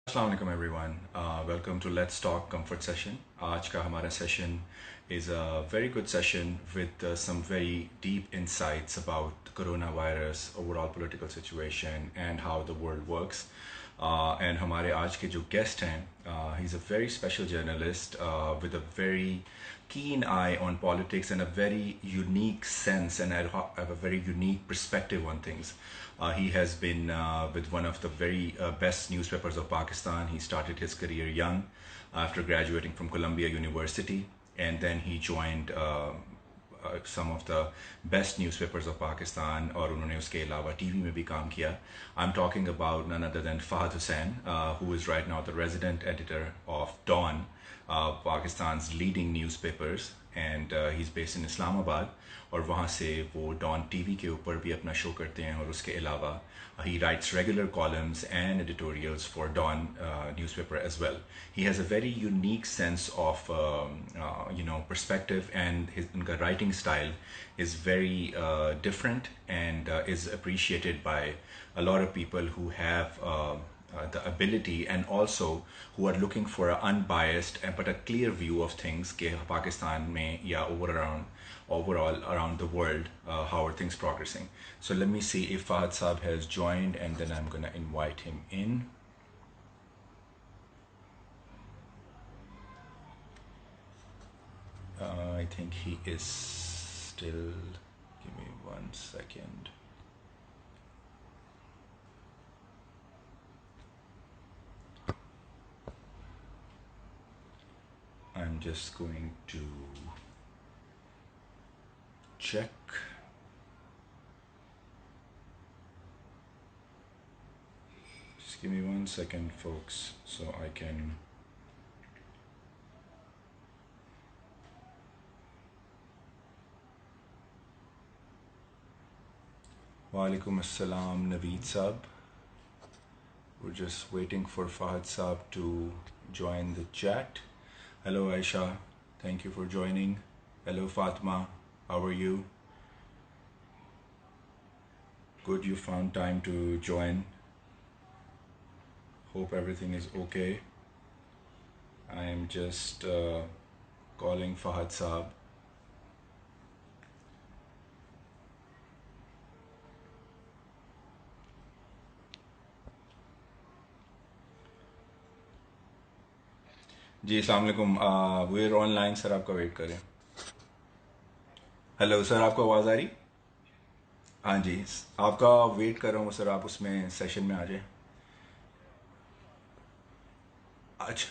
Assalamu alaikum everyone. Welcome to Let's Talk Comfort Session. आज का हमारा session is a very good session with some very deep insights about coronavirus, overall political situation and how the world works. And हमारे आज के जो guest हैं, he's a very special journalist with a very keen eye on politics and a very unique sense and have a very unique perspective on things. He has been with one of the very best newspapers of Pakistan. He started his career young after graduating from Columbia University, and then he joined some of the best newspapers of Pakistan और उन्होंने उसके अलावा TV में भी काम किया. I'm talking about none other than Fahad Hussain, who is right now the resident editor of Dawn, Pakistan's leading newspapers, and he's based in Islamabad. और वहाँ से वो डॉन टीवी के ऊपर भी अपना शो करते हैं और उसके अलावा he writes regular columns and editorials for Dawn newspaper as well. He has a very unique sense of perspective, and his writing style is very different and is appreciated by a lot of people who have the ability and also who are looking for an unbiased but a clear view of things कि पाकिस्तान में या overall around the world, how are things progressing. So let me see if Fahad Saab has joined, and then I'm gonna invite him in. I think he is still, give me 1 second. I'm just going to check. Just give me 1 second, folks, so I can. Walaikum assalam, Naveed Saab. We're just waiting for Fahad Saab to join the chat. Hello Aisha, thank you for joining. Hello Fatma, how are you? Good, you found time to join. Hope everything is okay. I am just calling Fahad Saab. जी अस्सलाम वालेकुम, where online sir, आपका wait करें. Hello sir, आपको आवाज़ आ रही? हाँ जी, आपका wait कर रहा हूँ सर, आप उसमें सेशन में आ जाए. अच्छा,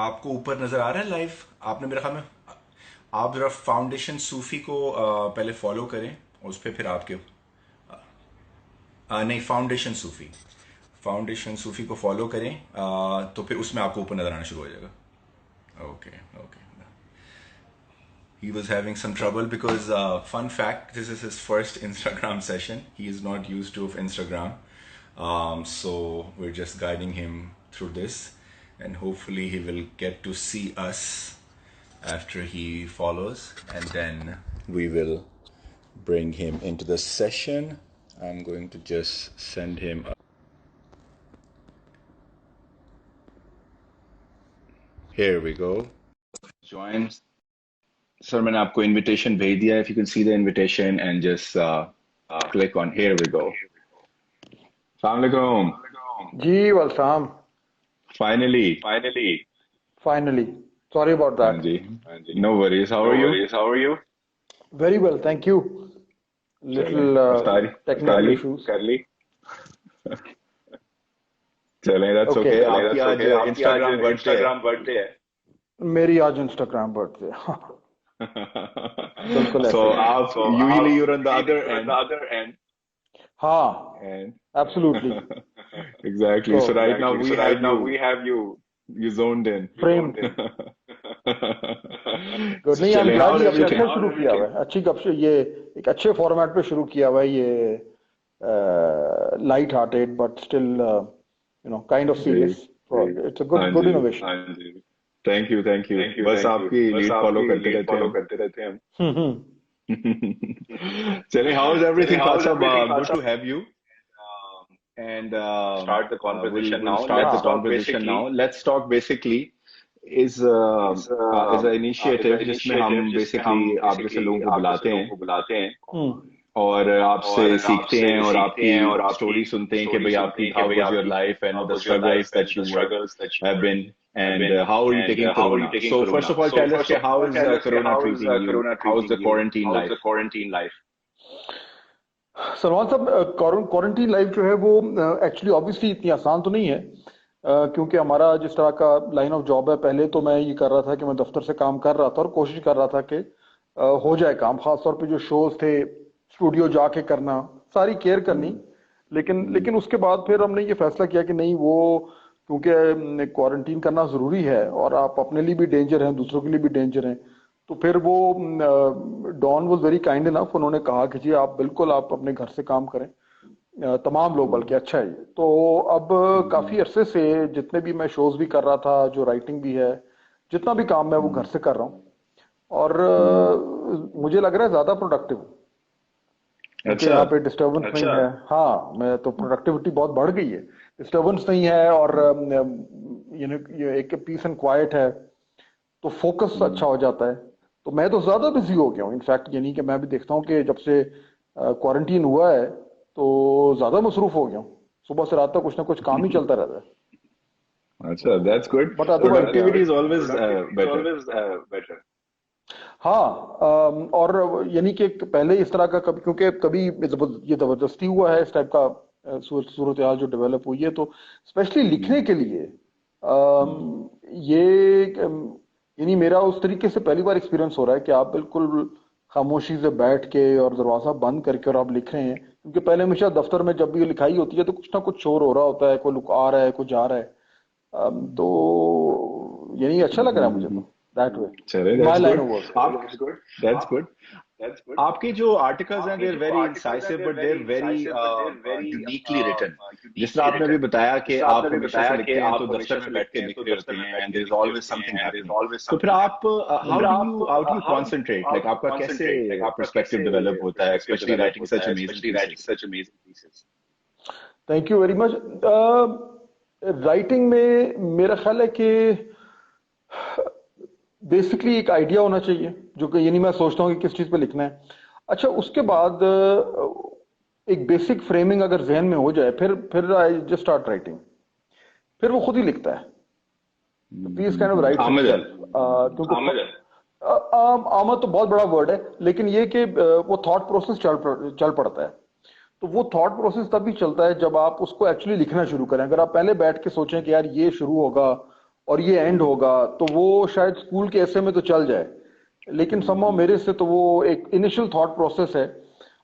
आपको ऊपर नज़र आ रहा है लाइव? आपने मेरे ख्याल में आप ज़रा फाउंडेशन सूफ़ी को पहले फॉलो करें, उस पर फिर आपके नहीं, फाउंडेशन सूफ़ी को फॉलो करें, तो फिर उसमें आपको ऊपर नज़र आना शुरू हो जाएगा. Okay okay. He was having some trouble because, fun fact, this is his first Instagram session. He is not used to of Instagram. So we're just guiding him through this, and hopefully he will get to see us after he follows, and then we will bring him into the session. I'm going to just send him here we go. Join. Sir, मैंने आपको invitation भेज दिया. If you can see the invitation and just click on here we go. Assalamu alaikum. Ji वलसाम. Finally. Finally. Sorry about that. Anji. No worries. How are you? Very well, thank you. Little technical issues. चलें, that's okay. आपकी आज Instagram birthday है. मेरी आज Instagram birthday है. बिल्कुल So ऐसे. usually you're on the other end. हाँ, And absolutely. exactly. So right now we have you zoned in. framed. Good. नहीं, I'm चलें, glad how's ये आपने everything? अच्छा शुरू किया हुआ है. अच्छी गपशप, ये एक अच्छे फॉर्मेट पे शुरू किया हुआ है, ये light hearted but still kind of serious. So it's a good innovation. Anji. Thank you. बस आपकी लीड फॉलो करते रहते हैं हम. चलें, how's everything? Fat Sahab, good to have you. and start the conversation we'll now. start the Let's talk conversation now. basically Let's talk basically is is an an initiative जिसमें initiative हम जिसमें basically हम आप जैसे basically लोगों को आप जैसे बुलाते लोगों हैं को बुलाते हैं और आपसे और सीखते आपसे हैं और सीखते आपकी हैं और स्टोरी आपकी सुनते हैं कि स्टोरी भाई सुनते आपकी हैं कि हाउ भाई वाज योर आपकी life and how the was your struggles life that and you the were struggles that you have were been have and been how are you and taking how are you corona. taking So first corona. of all So tell us first कि of how all is tell us corona how is treating you, corona how's treating the you, quarantine how's the life. quarantine life. Salman साहब, quarantine life जो है वो actually obviously इतनी आसान तो नहीं है, क्योंकि हमारा जिस तरह का लाइन ऑफ जॉब है, पहले तो मैं ये कर रहा था कि मैं दफ्तर से काम कर रहा था और कोशिश कर रहा था कि हो जाए काम, खासतौर पे जो शोज थे स्टूडियो जाके करना, सारी केयर करनी। लेकिन लेकिन उसके बाद फिर हमने ये फैसला किया कि नहीं, वो क्योंकि क्वारंटीन करना जरूरी है और आप अपने लिए भी डेंजर हैं, दूसरों के लिए भी डेंजर हैं। तो फिर वो Dawn was very kind enough, उन्होंने कहा कि जी आप बिल्कुल आप अपने घर से काम करें, तमाम लोग, बल्कि अच्छा है ये। तो अब काफी अरसे से जितने भी मैं शोज भी कर रहा था, जो राइटिंग भी है, जितना भी काम मैं वो घर से कर रहा हूँ और मुझे लग रहा है ज्यादा प्रोडक्टिव हूँ, क्योंकि अच्छा यहाँ पे डिस्टर्बेंस नहीं है। हाँ, मैं तो प्रोडक्टिविटी बहुत बढ़ गई है, डिस्टर्बेंस नहीं है और ये एक पीस एंड क्वाइट है, तो फोकस अच्छा हो जाता है। तो मैं तो ज्यादा बिजी हो गया हूँ इनफैक्ट, यानी कि मैं भी देखता हूँ कि जब से क्वारंटीन हुआ है तो ज्यादा मसरूफ हो गया हूँ, सुबह से रात तक कुछ ना कुछ काम ही चलता रहता है। अच्छा that's good. But otherwise productivity is always Productivity is better. always better. हाँ, और यानी कि पहले इस तरह का कभी, क्योंकि कभी ये जबरदस्ती हुआ है इस टाइप का सूरत हाल जो डेवलप हुई है, तो स्पेशली लिखने के लिए ये यानी मेरा उस तरीके से पहली बार एक्सपीरियंस हो रहा है कि आप बिल्कुल खामोशी से बैठ के और दरवाजा बंद करके और आप लिख रहे हैं। क्योंकि पहले हमेशा दफ्तर में जब भी लिखाई होती है तो कुछ ना कुछ शोर हो रहा होता है, कोई आ रहा है, कोई जा रहा है। तो यानी अच्छा लग रहा है मुझे तो दैट वे, चले in my that's line good. Of work. आप That's good. That's good. That's good. आपके जो आर्टिकल्स हैं आपके देर जो वेरी आर्टिकल्स हैं incisive they're but they're very very incisive but they're very uniquely written. जिस तरह uniquely आपने अभी written. बताया जिस कि तरह आप आपने भी हमेशा से बताया कि लिखते हैं आप तो हमेशा दफ्तर से में बैठ लिखते के हैं लिख तो रहे दफ्तर होते में हैं बैठ एंड के देयर इज लिख रहे ऑलवेज होते हैं something and there's happening. always तो फिर something आप happening. तो फिर आप how do you how do concentrate, how like do you आपका कैसे concentrate? Like आपका पर्सपेक्टिव कैसे डेवलप होता है, perspective स्पेशली develop राइटिंग होता सच है, amazing especially writing pieces. such amazing pieces? Thank you very much. Writing में मेरा ख्याल है कि बेसिकली एक आइडिया होना चाहिए, जो कि यानी मैं सोचता हूँ कि किस चीज पे लिखना है। अच्छा, उसके बाद एक बेसिक फ्रेमिंग अगर जहन में हो जाए, फिर आई जस्ट स्टार्ट राइटिंग, फिर वो खुद ही लिखता है। पीस काइंड ऑफ राइट्स आमदन. इटसेल्फ, क्योंकि आमदन. आमद तो बहुत बड़ा वर्ड है, लेकिन ये कि वो थॉट प्रोसेस चल पड़ता है। तो वो थॉट प्रोसेस तभी चलता है जब आप उसको एक्चुअली लिखना शुरू करें। अगर आप पहले बैठ के सोचें कि यार ये शुरू होगा और ये एंड होगा, तो वो शायद स्कूल के ऐसे में तो चल जाए, लेकिन समहाउ मेरे से तो वो एक इनिशियल थॉट प्रोसेस है।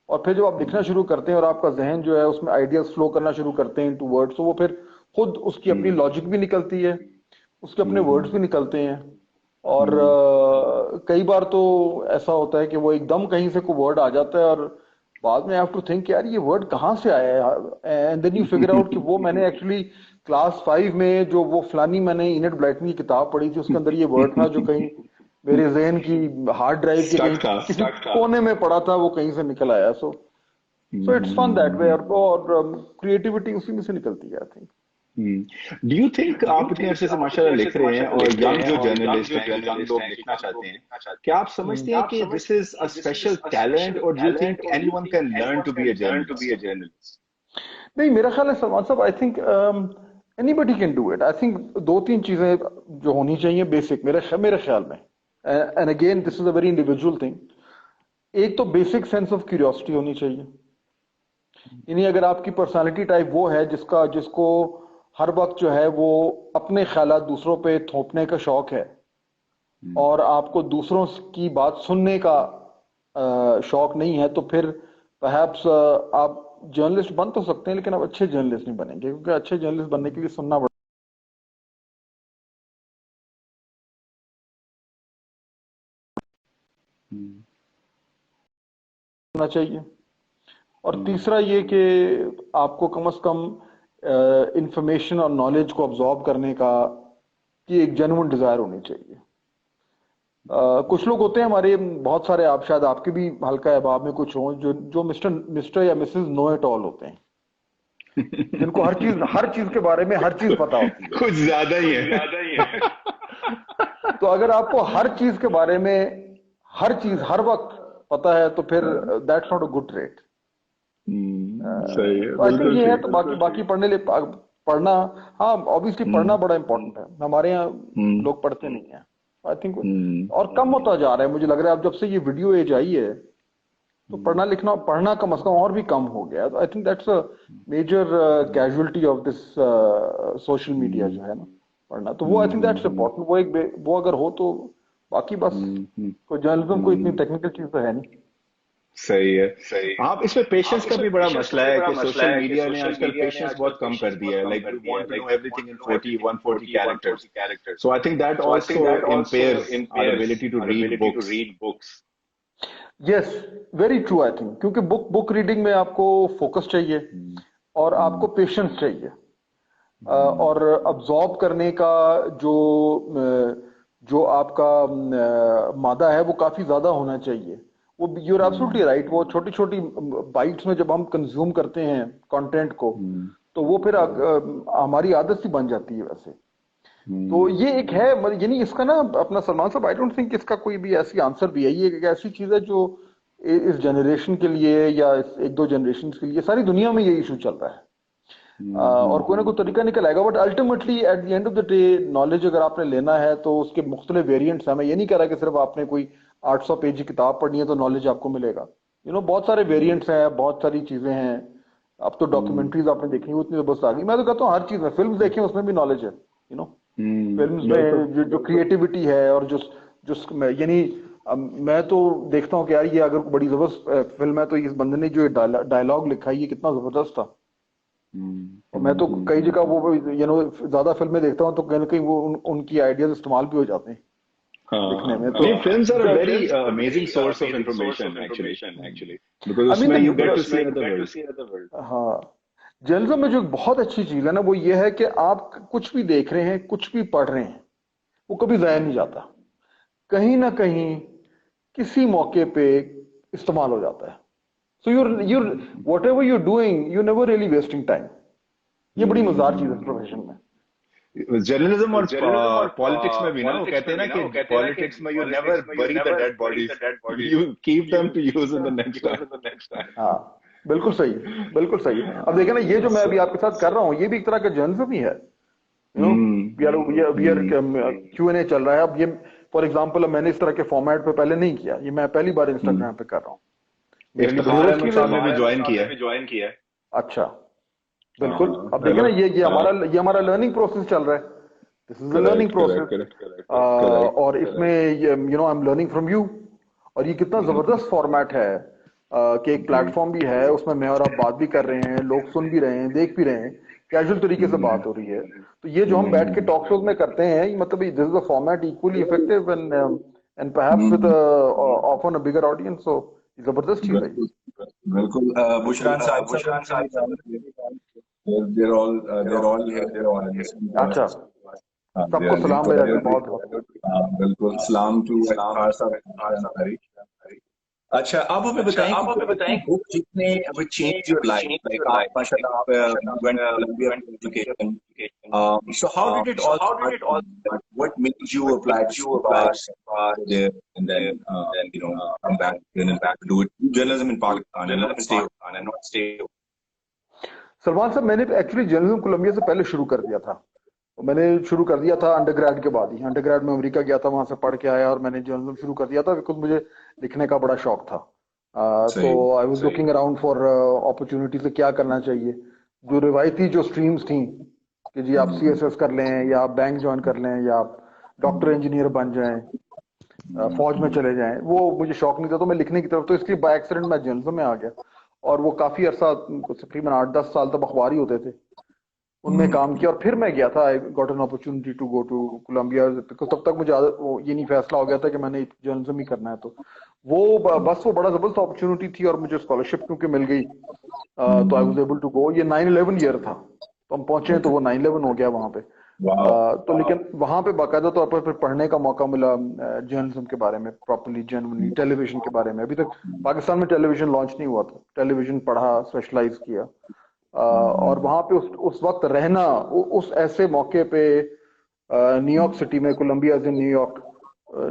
और फिर जब आप लिखना शुरू करते हैं और आपका जहन जो है उसमें आइडियाज फ्लो करना शुरू करते हैं टू वर्ड्स, तो वो फिर खुद उसकी अपनी लॉजिक भी निकलती है, उसके अपने वर्ड्स भी निकलते हैं। और कई बार तो ऐसा होता है कि वो एकदम कहीं से कोई वर्ड आ जाता है और बाद में आई हैव टू थिंक यार ये वर्ड कहाँ से आया है, and then you figure out कि वो मैंने एक्चुअली क्लास 5 में जो वो फलानी मैंने इनेट ब्लाइटनी की किताब पढ़ी थी, उसके अंदर ये वर्ड था जो कहीं मेरे जहन की हार्ड ड्राइव के स्टक कहीं था. किसी कोने में पड़ा था, वो कहीं से निकल आया। So it's fun that way, और क्रिएटिविटी उसी में से निकलती है I think. Do you think Do you आप इतने think अरसे से आप इतने माशाल्लाह अरसे लिख से रहे हैं माशाल्लाह और लिख रहे यंग हैं जो और यंग जर्नलिस्ट जो हैं, यंग जर्नलिस्ट लोग हैं, लिखना यंग चाहते लोग हैं, लिखना चाहते क्या हैं, आप समझते क्या हैं आप कि दिस समझते हैं इज अ कि this is special a talent, special और डू यू थिंक टैलेंट, और do you anyone think can learn anyone to be can a learn to be journalist? A journalist? नहीं, मेरा ख्याल है सलमान साहब, I think anybody can do it. I think दो तीन चीजें जो होनी चाहिए बेसिक मेरे ख्याल में, and again this is a very individual thing. एक तो बेसिक सेंस ऑफ क्यूरियोसिटी होनी चाहिए, यानी अगर आपकी पर्सनालिटी टाइप वो है जिसको हर वक्त जो है वो अपने ख्यालात दूसरों पे थोपने का शौक है, और आपको दूसरों की बात सुनने का शौक नहीं है, तो फिर परहैप्स आप जर्नलिस्ट बन तो सकते हैं, लेकिन आप अच्छे जर्नलिस्ट नहीं बनेंगे, क्योंकि अच्छे जर्नलिस्ट बनने के लिए सुनना पड़ना चाहिए। और तीसरा ये कि आपको कम से कम इंफॉर्मेशन और नॉलेज को अब्जॉर्ब करने का की एक जेन्युइन डिजायर होनी चाहिए। कुछ लोग होते हैं हमारे, बहुत सारे, आप शायद आपके भी हल्का अहबाब में कुछ हों, जो जो मिस्टर या मिसेस नो इट ऑल होते हैं। जिनको हर चीज के बारे में हर चीज पता होती है। कुछ ज्यादा ही है। तो अगर आपको हर चीज के बारे में हर चीज हर वक्त पता है तो फिर that's not a good trade. सही है, तो आई थिंक बिल्कुल ये है। ठीक। तो बाकी पढ़ना, हाँ ऑब्वियसली पढ़ना बड़ा इंपॉर्टेंट है। हमारे यहाँ लोग पढ़ते नहीं है आई थिंक, और कम होता जा रहा है मुझे लग रहा है। अब जब से ये वीडियो एज आई है तो पढ़ना कम से कम और भी कम हो गया है। तो I think that's a major casualty of this social media जो है ना, पढ़ना। तो वो आई थिंक दैट्स इम्पोर्टेंट। वो अगर हो तो बाकी बस कोई जर्नलिज्म कोई इतनी टेक्निकल चीज तो है नहीं। सही है। आप इसमें पेशेंस का भी बड़ा मसला है कि सोशल मीडिया ने आजकल पेशेंस बहुत कम कर दिया है। Like we want to know everything in 140 characters. So I think that also impairs our ability to read books. Yes, very true I think. क्योंकि बुक रीडिंग में आपको फोकस चाहिए और आपको पेशेंस चाहिए, और अब्जॉर्ब करने का जो आपका मादा है वो काफी ज्यादा होना चाहिए। वो यूर एब्सोल्युटली राइट। वो छोटी छोटी बाइट्स में जब हम कंज्यूम करते हैं कंटेंट को तो वो फिर हमारी आदत सी बन जाती है वैसे। तो ये एक है, यानी इसका ना अपना सलमान साहब, आई डोंट थिंक इसका कोई भी ऐसी आंसर भी है। ये एक ऐसी चीज है जो इस जनरेशन के लिए या इस एक दो जनरेशन के लिए सारी दुनिया में ये इशू चल रहा है। और कोई ना कोई तरीका निकल आएगा। But ultimately at the end of the day knowledge अगर आपने लेना है तो उसके मुख्तलिफ वेरिएंट्स हैं। मैं ये नहीं कह रहा कि सिर्फ आपने कोई 800 पेज की किताब पढ़नी है तो नॉलेज आपको मिलेगा। बहुत सारे वेरिएंट्स हैं, बहुत सारी चीजें हैं। अब तो डॉक्यूमेंट्रीज आपने देखनी वो इतनी जबरदस्त आ गई। मैं तो कहता हूँ हर चीज में, फिल्म देखें उसमें भी नॉलेज है। फिल्म में जो क्रिएटिविटी है और जो यानी मैं तो देखता हूँ कि यार ये अगर बड़ी जबरदस्त फिल्म है तो इस बंदे ने जो डायलॉग लिखा है ये कितना जबरदस्त था। और मैं तो कई जगह वो ज्यादा फिल्में देखता हूँ तो कहीं ना कहीं वो उनकी आइडियाज इस्तेमाल भी हो जाते हैं लिखने में। तो films are a very amazing source of information actually, because I mean, उसमें you get to see other world. हाँ, जर्नलिज्म में जो एक बहुत अच्छी चीज है ना वो ये है कि आप कुछ भी देख रहे हैं, कुछ भी पढ़ रहे हैं, वो कभी जाया नहीं जाता। कहीं ना कहीं किसी मौके पे इस्तेमाल हो जाता है। सो you're whatever you're doing, you're never really wasting time. ये बड़ी मजेदार चीज है प्रोफेशन में। जर्नलिज्म और पॉलिटिक्स में भी ना वो कहते हैं ना कि पॉलिटिक्स में you never bury the dead bodies, you keep them to use in the next time. हाँ, बिल्कुल सही, बिल्कुल सही। अब देखें ना, ये जो मैं अभी आपके साथ कर रहा हूँ ये भी एक तरह का जर्नलिज्म ही है। Q&A चल रहा है। अब ये फॉर एग्जांपल मैंने इस तरह के फॉर्मेट पे पहले नहीं किया, ये मैं पहली बार इंस्टाग्राम पे कर रहा हूँ। ज्वाइन किया। अच्छा, बिल्कुल। अब देखिए ना ये हमारा लर्निंग प्रोसेस चल रहा है। This is a learning process. और इसमें I am learning from you. और ये कितना जबरदस्त फॉर्मेट है कि एक प्लेटफॉर्म भी है, उसमें मैं और आप बात भी कर रहे हैं, लोग सुन भी रहे हैं, देख भी रहे हैं, कैजुअल तरीके से बात हो रही है। तो ये जो हम बैठ के टॉक शोज में करते हैं, मतलब this is a format equally effective and perhaps with often a bigger audience. So जबरदस्त चीज है। बिल्कुल। बुशरान साहब they're all here, they're all listening. अच्छा, सबको सलाम मेरा भी बहुत। बिल्कुल सलाम टू खार साहब। अच्छा, आप हमें बताएं बुक जितने which changed your life, like आप माशाल्लाह went to Columbia education. So how did it all start? What made you apply to there and then come back to do it journalism in Pakistan and not stay. Salman साहब, मैंने actually journalism Colombia से पहले शुरू कर दिया था। मैंने शुरू कर दिया था अंडरग्रेड के बाद ही। अंडरग्रेड में अमेरिका गया था, वहां से पढ़ के आया और मैंने जर्नलिज्म शुरू कर दिया था बिकॉज मुझे लिखने का बड़ा शौक था। तो I was looking around for opportunity से क्या करना चाहिए। जो रिवायती जो स्ट्रीम्स थी कि जी आप CSS कर लें या आप बैंक ज्वाइन कर लें या आप डॉक्टर इंजीनियर बन जाएं, फौज में चले जाएं, वो मुझे शौक नहीं था। तो मैं लिखने की तरफ, तो इसलिए बाय एक्सीडेंट मैं जर्नलिज्म में आ गया। और वो काफी अरसा, तकरीबन 8-10 साल तक अखबार ही होते थे, उनमें काम किया। और फिर मैं गया था, I got an opportunity to go to Columbia. तब तक मुझे ये नहीं फैसला हो गया था कि मैंने जर्नलिज्म ही करना है। तो वो बड़ा जबरदस्त अपॉर्चुनिटी थी और मुझे स्कॉलरशिप क्योंकि मिल गई, तो I was able to go. ये 9/11 ईयर था, तो हम पहुंचे तो वो 9/11 हो गया वहां पे। तो लेकिन वहां पे बाकायदा तौर पर फिर पढ़ने का मौका मिला जर्नलिज्म के बारे में, प्रॉपर्ली जेन्युइनली, टेलीविजन के बारे में। अभी तक पाकिस्तान में टेलीविजन लॉन्च नहीं हुआ था, टेलीविजन पढ़ा, स्पेशलाइज किया। और वहां पे उस वक्त रहना, उस ऐसे मौके पे न्यूयॉर्क सिटी में, कोलंबिया इन न्यूयॉर्क,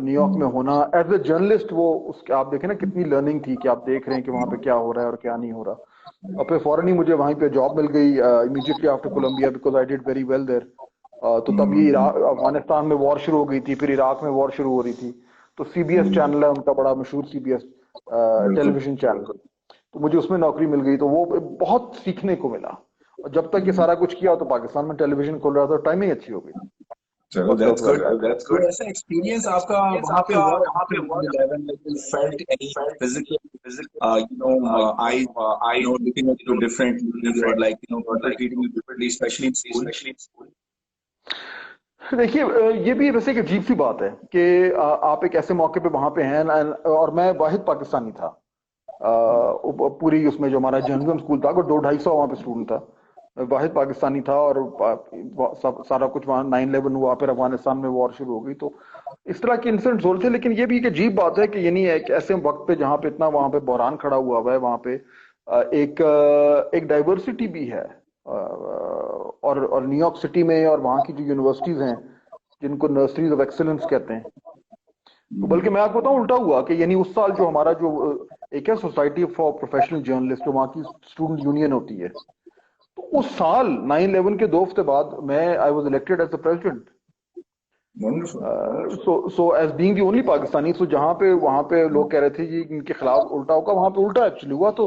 न्यूयॉर्क में होना एज ए जर्नलिस्ट, वो उसके आप देखें ना कितनी लर्निंग थी कि आप देख रहे हैं कि वहां पे क्या हो रहा है और क्या नहीं हो रहा। और फिर फौरन ही मुझे वहीं पे जॉब मिल गई immediately after Columbia, because I did very well there. तो तब ये अफगानिस्तान में वॉर शुरू हो गई थी, फिर इराक में वॉर शुरू हो रही थी, तो सीबीएस चैनल है उनका, बड़ा मशहूर सीबीएस टेलीविजन चैनल, तो मुझे उसमें नौकरी मिल गई। तो वो बहुत सीखने को मिला, और जब तक ये सारा कुछ किया तो पाकिस्तान में टेलीविजन खोल रहा था, टाइमिंग अच्छी हो गई। चलो दैट्स गुड, दैट्स गुड। ऐसा एक्सपीरियंस आपका वहां पे हुआ, वहां पे 11 like you felt any physical I looking at you differently, or like people treating you differently, especially in school? देखिए, ये भी वैसे एक अजीब सी बात है कि आप एक ऐसे मौके पे वहां पे हैं, और मैं वाहिद पाकिस्तानी था पूरी उसमें, जो हमारा जर्नलिज्म स्कूल था, 200-250 वहां पे स्टूडेंट था, वाहिद पाकिस्तानी था, और सारा कुछ वहां 9/11 हुआ, फिर अफगानिस्तान में वॉर शुरू हो गई, तो इस तरह के इंसिडेंट्स हो रहे थे। लेकिन ये भी एक अजीब बात है कि यानी एक ऐसे वक्त पे जहाँ पे इतना वहां पे बहरान खड़ा हुआ है, वहां पे एक डाइवर्सिटी भी है, और न्यूयॉर्क सिटी में और वहाँ की जो यूनिवर्सिटीज हैं, जिनको नर्सरीज ऑफ एक्सीलेंस कहते हैं, तो बल्कि मैं आपको बताऊं उल्टा हुआ कि यानी उस साल जो हमारा जो एक है सोसाइटी फॉर प्रोफेशनल जर्नलिस्ट, जो वहाँ की स्टूडेंट यूनियन होती है, तो उस साल 9/11 के 2 हफ्ते बाद मैं I was elected as the president. So as being the only Pakistani, so जहाँ पे वहां पे लोग कह रहे थे जी इनके खिलाफ उल्टा होगा, वहां पे उल्टा एक्चुअली हुआ। तो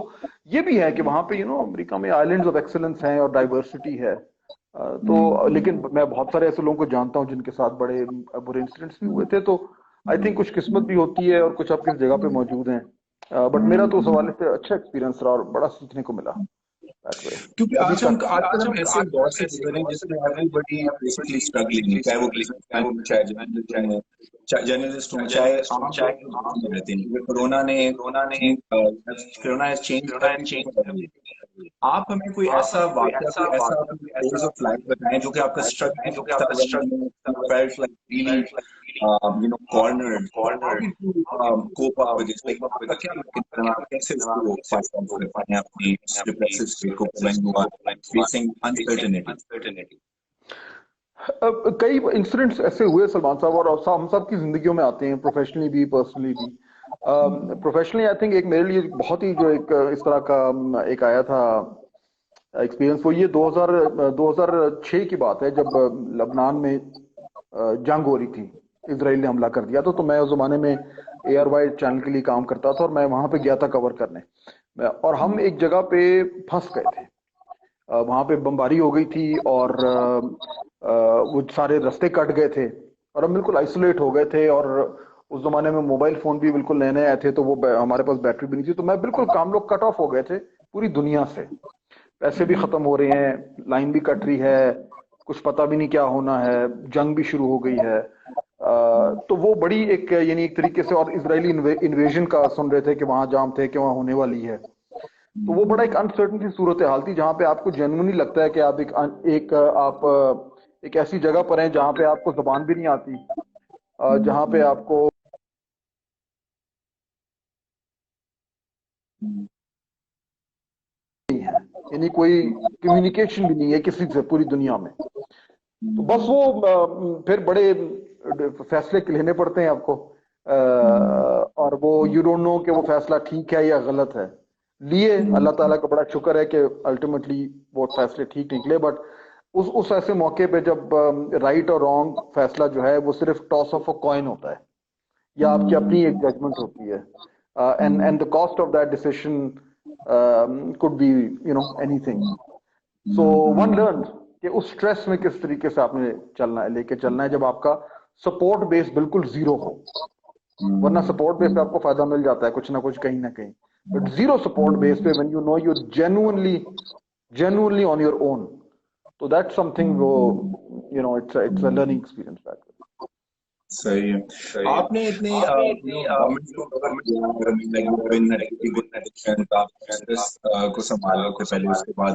ये भी है कि वहां पे अमेरिका में आइलैंड्स ऑफ एक्सीलेंस हैं और डाइवर्सिटी है। तो लेकिन मैं बहुत सारे ऐसे लोगों को जानता हूँ जिनके साथ बड़े बुरे इंसिडेंट्स भी हुए थे, तो आई थिंक कुछ किस्मत भी होती है और कुछ आप किस जगह पे मौजूद हैं। बट मेरा तो उस हवाले से अच्छा एक्सपीरियंस रहा और बड़ा सीखने को मिला। क्योंकि आजकल हम ऐसे दौर से गुजर रहे हैं जिसमें एवरीबॉडी बेसिकली स्ट्रगलिंग, चाहे वो बिजनेसमैन हो, चाहे जर्नलिस्ट हो, चाहे आम रहते हैं। Corona has change. आप हमें कोई ऐसा वाकया, कोई ऐसा फेज ऑफ लाइफ बताएं जो कि आपका स्ट्रगल, जो कि आपका struggle felt like really cornered, how did you cope up with this? Like आपका क्या लगता है, आप कैसे उसको फाइट कर पाए अपनी डिप्रेसिव स्टेट को when you are facing uncertainty? कई इंसिडेंट्स ऐसे हुए सलमान साहब, और हम सब की जिंदगियों में आते हैं, प्रोफेशनली भी पर्सनली भी। प्रोफेशनली आई थिंक एक मेरे लिए बहुत ही जो एक इस तरह का एक आया था एक्सपीरियंस, वो ये 2006 की बात है, जब लबनान में जंग हो रही थी, इजराइल ने हमला कर दिया था। तो मैं उस जमाने में ARY चैनल के लिए काम करता था, और मैं वहां पे गया था कवर करने, और हम एक जगह पे फंस गए थे। वहां पे बमबारी हो गई थी, और वो सारे रास्ते कट गए थे, और हम बिल्कुल आइसोलेट हो गए थे। और उस जमाने में मोबाइल फोन भी बिल्कुल नए नए आए थे, तो वो हमारे पास बैटरी भी नहीं थी, तो मैं बिल्कुल काम लोग कट ऑफ हो गए थे पूरी दुनिया से। पैसे भी खत्म हो रहे हैं, लाइन भी कट रही है, कुछ पता भी नहीं क्या होना है, जंग भी शुरू हो गई है। तो वो बड़ी एक यानी एक तरीके से, और इजरायली इन्वेजन का सुन रहे थे कि वहां जाम थे कि वहां होने वाली है। तो वो बड़ा एक अनसर्टन सी सूरत हाल थी, जहाँ पे आपको जेन्युइनली लगता है कि आप एक ऐसी जगह पर हैं जहाँ पे आपको जुबान भी नहीं आती, जहाँ पे आपको नहीं है, यानी कोई कम्युनिकेशन भी नहीं है किसी से पूरी दुनिया में। तो बस वो फिर बड़े फैसले लेने पड़ते हैं आपको, और वो यू डोंट नो कि वो फैसला ठीक है या गलत है। लिए अल्लाह ताला का बड़ा शुक्र है कि अल्टीमेटली वो फैसले ठीक निकले। बट उस ऐसे मौके पे जब राइट और रॉन्ग फैसला जो है वो सिर्फ टॉस ऑफ अ कॉइन होता है, या आपकी अपनी एक जजमेंट होती है, and the cost of that decision could be anything. So one learn कि उस स्ट्रेस में किस तरीके से आपने चलना है, लेके चलना है, जब आपका सपोर्ट बेस बिल्कुल जीरो हो। वरना सपोर्ट बेस पे आपको फायदा मिल जाता है कुछ ना कुछ, कहीं ना कहीं, बट जीरो सपोर्ट बेस पे when you know you genuinely on your own, so that's something वो it's a learning experience that way. सही है। आपने इतनी गवर्नमेंट को कवर किया, को संभाला, पहले उसके बाद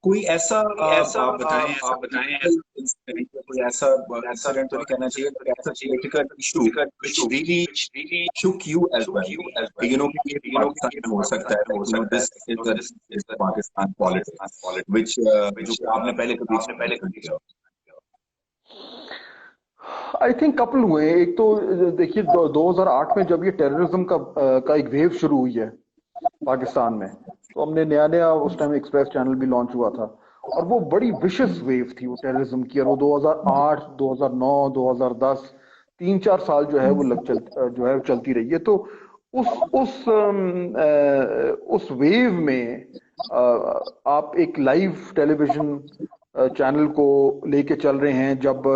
कोई ऐसा आप बताएं, ऐसा political incident, कोई ऐसा इंसिडेंट तो नहीं कहना चाहिए, but ऐसा political issue which really shook you as well, you know कि ये पाकिस्तान में हो सकता है, like, you know, this is the Pakistan politics, which जो कि आपने पहले कभी experience नहीं किया। आई थिंक कपल हुए। एक तो देखिए 2008 में जब ये टेररिज्म का एक वेव शुरू हुई है पाकिस्तान में, तो हमने नया उस टाइम एक्सप्रेस चैनल भी लॉन्च हुआ था, और वो बड़ी विशस वेव थी वो टेररिज्म की, और वो 2008, 2009, 2010 3-4 साल जो है वो चलती रही है। तो उस वेव में आप एक लाइव टेलीविजन चैनल को लेके चल रहे हैं, जब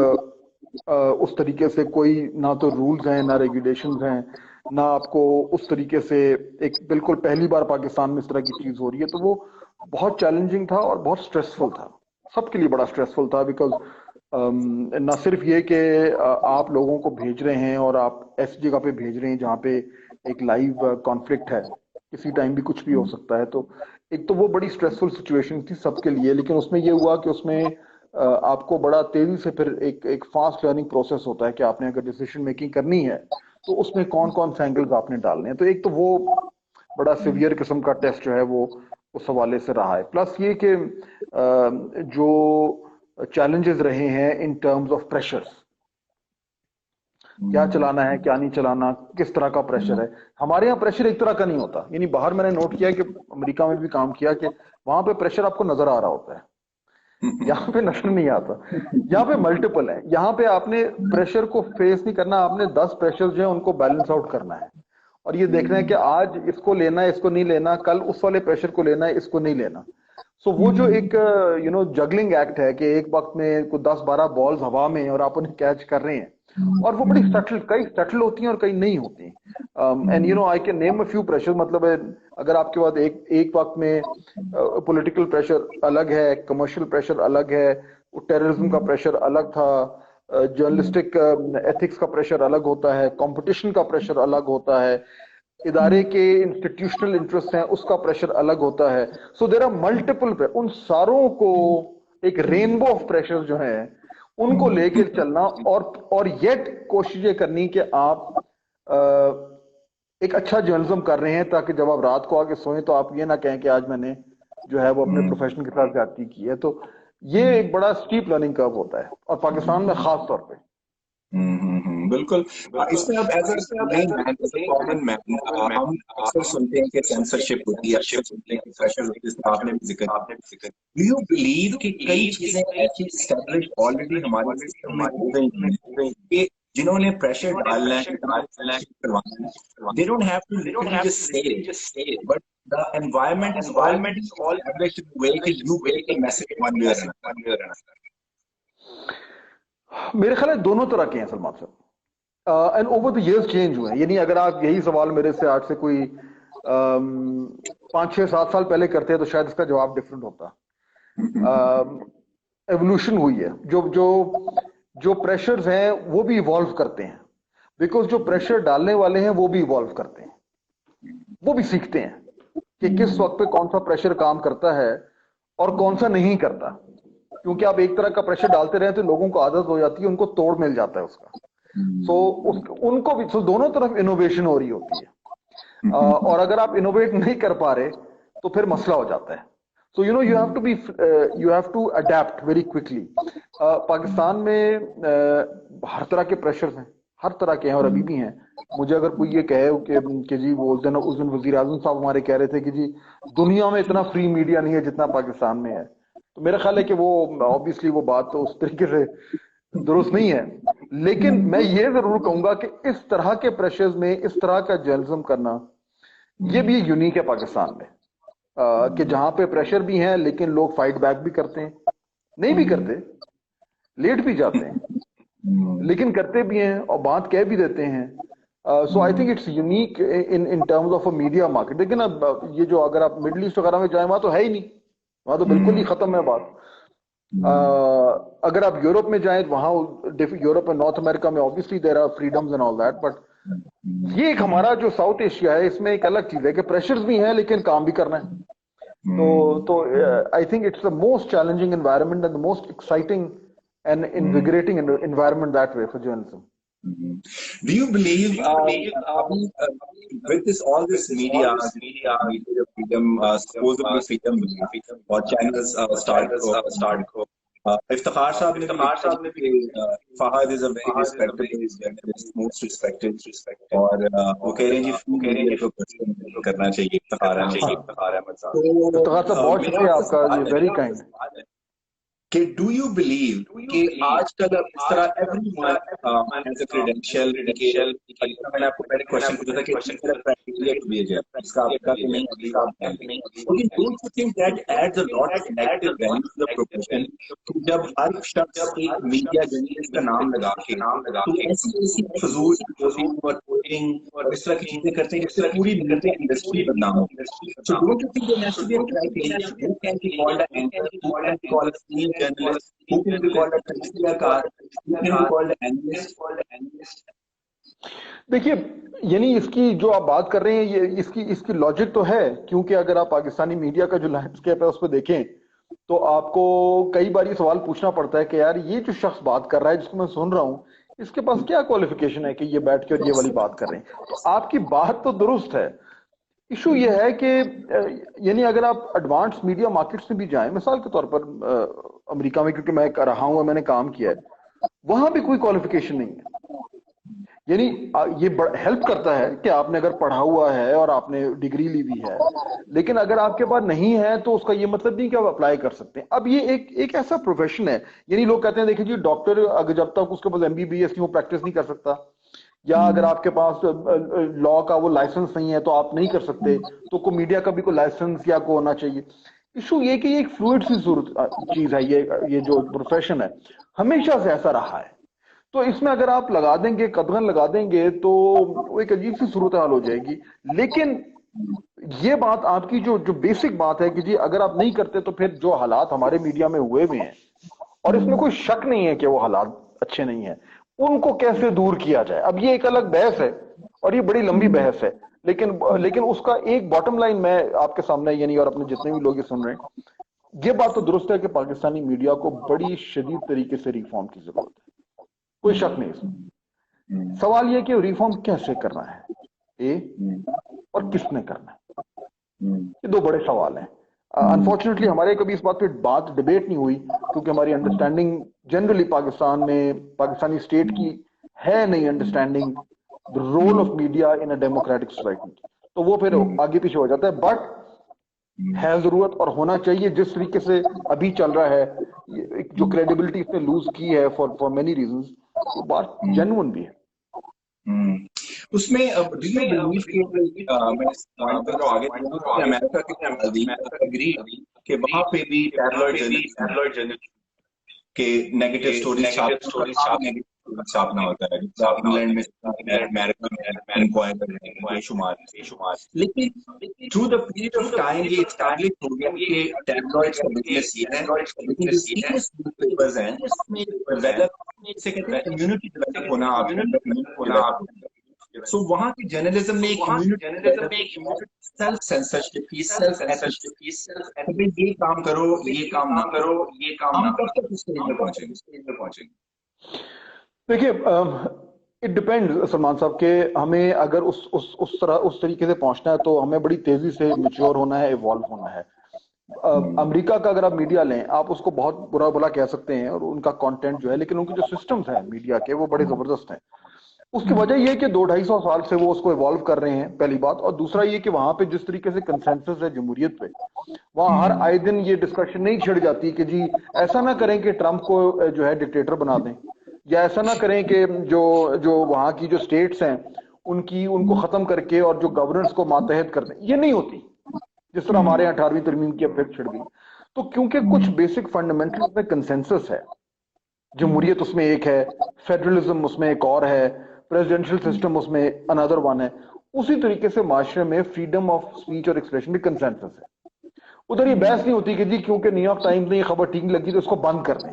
उस तरीके से कोई ना तो रूल्स हैं ना रेगुलेशंस हैं, ना आपको उस तरीके से, एक बिल्कुल पहली बार पाकिस्तान में इस तरह की चीज हो रही है, तो वो बहुत चैलेंजिंग था और बहुत स्ट्रेसफुल था, सबके लिए बड़ा स्ट्रेसफुल था। बिकॉज ना सिर्फ ये कि आप लोगों को भेज रहे हैं और आप ऐसी जगह पे भेज रहे हैं जहाँ पे एक लाइव कॉन्फ्लिक्ट है, किसी टाइम भी कुछ भी हो सकता है, तो एक तो वो बड़ी स्ट्रेसफुल सिचुएशन थी सबके लिए। लेकिन उसमें ये हुआ कि उसमें आपको बड़ा तेजी से फिर एक फास्ट लर्निंग प्रोसेस होता है कि आपने अगर डिसीजन मेकिंग करनी है तो उसमें कौन कौन से एंगल्स आपने डालने हैं। तो एक तो वो बड़ा सिवियर किस्म का टेस्ट जो है वो उस हवाले से रहा है। प्लस ये कि जो चैलेंजेस रहे हैं इन टर्म्स ऑफ प्रेशर्स, क्या चलाना है क्या नहीं चलाना, किस तरह का प्रेशर है। हमारे यहाँ प्रेशर एक तरह का नहीं होता, यानी बाहर मैंने नोट किया कि अमेरिका में भी काम किया कि वहां पे प्रेशर आपको नजर आ रहा होता है, यहाँ पे नजर नहीं आता। यहाँ पे मल्टीपल है, यहाँ पे आपने प्रेशर को फेस नहीं करना, आपने 10 प्रेशर जो है उनको बैलेंस आउट करना है, और ये देखना है कि आज इसको लेना है, इसको नहीं लेना, कल उस वाले प्रेशर को लेना है, इसको नहीं लेना। सो वो जो एक जगलिंग एक्ट है कि एक वक्त में कोई 10-12 बॉल्स हवा में और आप उन्हें कैच कर रहे हैं, और वो बड़ी सटल, कई सटल होती हैं और कई नहीं होती। And I can name a few pressure, मतलब अगर आपके पास एक वक्त में पॉलिटिकल प्रेशर अलग है, कमर्शियल प्रेशर अलग है, टेररिज्म का प्रेशर अलग था, जर्नलिस्टिक एथिक्स का प्रेशर अलग होता है, कंपटीशन का प्रेशर अलग होता है, इदारे के इंस्टीट्यूशनल इंटरेस्ट हैं उसका प्रेशर अलग होता है। सो देयर आर मल्टीपल, उन सारों को एक रेनबो ऑफ प्रेशर जो है उनको लेकर चलना, और येट कोशिश ये करनी कि आप एक अच्छा जर्नलिज्म कर रहे हैं, ताकि जब आप रात को आके सोएं तो आप ये ना कहें कि आज मैंने जो है वो अपने प्रोफेशन के साथ ज्यादती की है। तो ये एक बड़ा स्टीप लर्निंग कर्व होता है, और पाकिस्तान में खास तौर पे। बिल्कुल। इसमें अब एज अ कॉमन मैन हम अक्सर सुनते हैं कि सेंसरशिप होती है, अक्सर सुनते हैं कि प्रेशर होती है, जिसका आपने भी जिक्र। डू यू बिलीव कि कई चीजें ऐसी एस्टैब्लिश ऑलरेडी हमारे सिस्टम में हो गई हैं कि जिन्होंने प्रेशर डालना है, करवाना है, they don't have to literally just say it, but the environment is all established in a way that you get the message one way or another. मेरे ख्याल दोनों तरह के हैं सलमान साहब, and over the years change हुए हैं। यानी अगर आप यही सवाल मेरे से आज से कोई 5-6-7 साल पहले करते हैं तो शायद इसका जवाब डिफरेंट होता। एवोल्यूशन हुई है, जो प्रेशर्स हैं वो भी इवॉल्व करते हैं, बिकॉज जो प्रेशर डालने वाले हैं वो भी इवॉल्व करते हैं, वो भी सीखते हैं कि किस वक्त पे कौन सा प्रेशर काम करता है और कौन सा नहीं करता। क्योंकि आप एक तरह का प्रेशर डालते रहे तो लोगों को आदत हो जाती है, उनको तोड़ मिल जाता है उसका। उनको भी दोनों तरफ इनोवेशन हो रही होती है, और अगर आप इनोवेट नहीं कर पा रहे तो फिर मसला हो जाता है। So you have to adept very quickly. Pakistan में हर तरह के प्रेशर्स हैं, हर तरह के हैं और अभी भी हैं। मुझे अगर कोई ये कहे कि जी वो उस दिन वजीर आजम साहब हमारे कह रहे थे कि जी दुनिया में इतना फ्री मीडिया नहीं है जितना पाकिस्तान में है, तो मेरा ख्याल है कि वो ऑब्वियसली वो बात तो उस तरीके से दुरुस्त नहीं है। लेकिन मैं ये जरूर कहूंगा कि इस तरह के प्रेशर्स में इस तरह का जर्नलिज्म करना ये भी यूनिक है पाकिस्तान में, कि जहां पे प्रेशर भी है लेकिन लोग फाइट बैक भी करते हैं, नहीं भी करते, लेट भी जाते हैं, लेकिन करते भी हैं और बात कह भी देते हैं। So I think it's unique in terms of a media market. लेकिन अब ये जो अगर आप मिडल ईस्ट वगैरह में जाए वहां तो है ही नहीं, वहां तो बिल्कुल ही खत्म है बात। अगर आप यूरोप में जाएं वहां, यूरोप और नॉर्थ अमेरिका में obviously there are freedoms and all that, but ये एक हमारा जो साउथ एशिया है इसमें एक अलग चीज है कि प्रेशर्स भी हैं लेकिन काम भी करना है। तो I think it's the most challenging environment and the most exciting and invigorating environment that way for journalism. Do you believe with all this media freedom, supposedly freedom, or channels start Iftikhar Sahab ne Fahad is a very respectable journalist, most respected, और वो कह रहे हैं जी media को question करना चाहिए इफ्तिखार अहमद साहब। इफ्तिखार साहब बहुत शुक्रिया आपका, ये very kind। कि डू यू बिलीव कि आजकल अब इस तरह एवरीवन हैज अ क्रेडेंशियल मैंने आपको पहले क्वेश्चन पूछा था कि क्राइटेरिया टू बी अ जज, इसका आपका कि नहीं लेकिन don't you think that adds a lot of negative value to the profession कि जब हर शख्स एक मीडिया जर्नलिस्ट का नाम लगा के तो ऐसी फजूल और इस तरह की चीजें करते हैं जिससे पूरी मीडिया इंडस्ट्री बदनाम हो। So don't you think there has to be a criteria who can be called a anchor, who can be called a journalist, who can be called a तजकियाकार, who can be called an analyst? देखिए, यानी इसकी जो आप बात कर रहे हैं ये इसकी लॉजिक तो है, क्योंकि अगर आप पाकिस्तानी मीडिया का जो लैंडस्केप है उस पर देखें तो आपको कई बार ये सवाल पूछना पड़ता है कि यार ये जो शख्स बात कर रहा है जिसको मैं सुन रहा हूँ, इसके पास क्या क्वालिफिकेशन है कि ये बैठ के और ये वाली बात कर रहे हैं। तो आपकी बात तो दुरुस्त है, इशू ये है कि यानी अगर आप एडवांस मीडिया मार्केट्स में भी जाएं, मिसाल के तौर पर अमेरिका में, क्योंकि मैं कर रहा हूं, मैंने काम किया है, वहां भी कोई क्वालिफिकेशन नहीं है। यानी ये हेल्प करता है कि आपने अगर पढ़ा हुआ है और आपने डिग्री ली हुई है, लेकिन अगर आपके पास नहीं है तो उसका ये मतलब नहीं कि आप अप्लाई कर सकते हैं। अब ये एक ऐसा प्रोफेशन है, यानी लोग कहते हैं देखिए जी डॉक्टर अगर जब तक उसके पास MBBS की वो प्रैक्टिस नहीं कर सकता, या अगर आपके पास लॉ का वो लाइसेंस नहीं है तो आप नहीं कर सकते, तो को मीडिया का भी कोई लाइसेंस या को होना चाहिए। इशू ये कि ये एक फ्लूइड सी चीज है, ये जो प्रोफेशन है हमेशा से ऐसा रहा है। तो इसमें अगर आप लगा देंगे, कदगन लगा देंगे, तो वो एक अजीब सी सूरत हाल हो जाएगी। लेकिन ये बात आपकी जो बेसिक बात है कि जी अगर आप नहीं करते तो फिर जो हालात हमारे मीडिया में हुए हैं, और इसमें कोई शक नहीं है कि वो हालात अच्छे नहीं है, उनको कैसे दूर किया जाए। अब ये एक अलग बहस है और ये बड़ी लंबी बहस है, लेकिन उसका एक बॉटम लाइन मैं आपके सामने, यानी और अपने जितने भी लोग ये सुन रहे हैं, ये बात तो दुरुस्त है कि पाकिस्तानी मीडिया को बड़ी शदीद तरीके से रिफॉर्म की जरूरत है, कोई शक नहीं इसमें। सवाल यह कि रिफॉर्म कैसे करना है और किसने करना है, ये दो बड़े सवाल हैं। अनफॉर्चुनेटली हमारे कभी इस बात पे डिबेट नहीं हुई, क्योंकि हमारी अंडरस्टैंडिंग जनरली पाकिस्तान में पाकिस्तानी स्टेट की है नहीं understanding the role of media in a democratic society, तो वो फिर आगे पीछे हो जाता है। बट है जरूरत और होना चाहिए, जिस तरीके से अभी चल रहा है, जो क्रेडिबिलिटी इसने लूज की है फॉर मेनी रीजंस, वो बात जेन्युइन भी है। उसमें डू यू बिलीव कि मैं इस पॉइंट पर आगे अमेरिका के एग्री कि वहां पे भी टैबलॉइड जर्नलिज्म के नेगेटिव स्टोरीज छापना होता है, इंग्लैंड में अमेरिका में इंक्वायरर शुमार, लेकिन through the period of time ये एस्टैब्लिश हो गया कि टैबलॉइड्स का बिजनेस ये है, लेकिन जो सीरियस न्यूज़पेपर्स हैं उसमें वेदर से कहते हैं कम्युनिटी डेवलप होना, सो वहां की जर्नलिज्म में एक सेल्फ सेंसरशिप ये काम करो, ये काम ना करो, हम कब तक उस स्टेज में पहुंचेंगे? देखिए, इट डिपेंड्स सलमान साहब के हमें अगर उस तरीके से पहुंचना है तो हमें बड़ी तेजी से मैच्योर होना है, इवॉल्व होना है। अमेरिका का अगर आप मीडिया लें, आप उसको बहुत बुरा भला कह सकते हैं और उनका कंटेंट जो है, लेकिन उनके जो सिस्टम्स हैं मीडिया के वो बड़े जबरदस्त हैं। उसकी वजह यह है कि 200-250 साल से वो उसको इवॉल्व कर रहे हैं, पहली बात। और दूसरा ये कि वहां पे जिस तरीके से कंसेंसस है जमहूरियत पे, वहां हर आए दिन ये डिस्कशन नहीं छिड़ जाती कि जी ऐसा ना करें कि ट्रंप को जो है डिक्टेटर बना दें, या ऐसा ना करें कि जो वहां की जो स्टेट्स हैं उनको खत्म करके और जो गवर्नेंस को मातहत कर दें। ये नहीं होती जिस तरह हमारे यहाँ 18वीं तरमीम की अफेक्ट छिड़ गई। तो क्योंकि कुछ बेसिक फंडामेंटल्स में कंसेंसस है, जमहूरियत उसमें एक है, फेडरलिज्म उसमें एक और है, प्रेसिडेंशियल सिस्टम उसमें अनदर वन है, उसी तरीके से माशरे में फ्रीडम ऑफ स्पीच और एक्सप्रेशन भी कंसेंसस है। उधर ये बहस नहीं होती कि जी क्योंकि न्यूयॉर्क टाइम्स ने ये खबर ठीक लगी तो इसको बंद कर दें।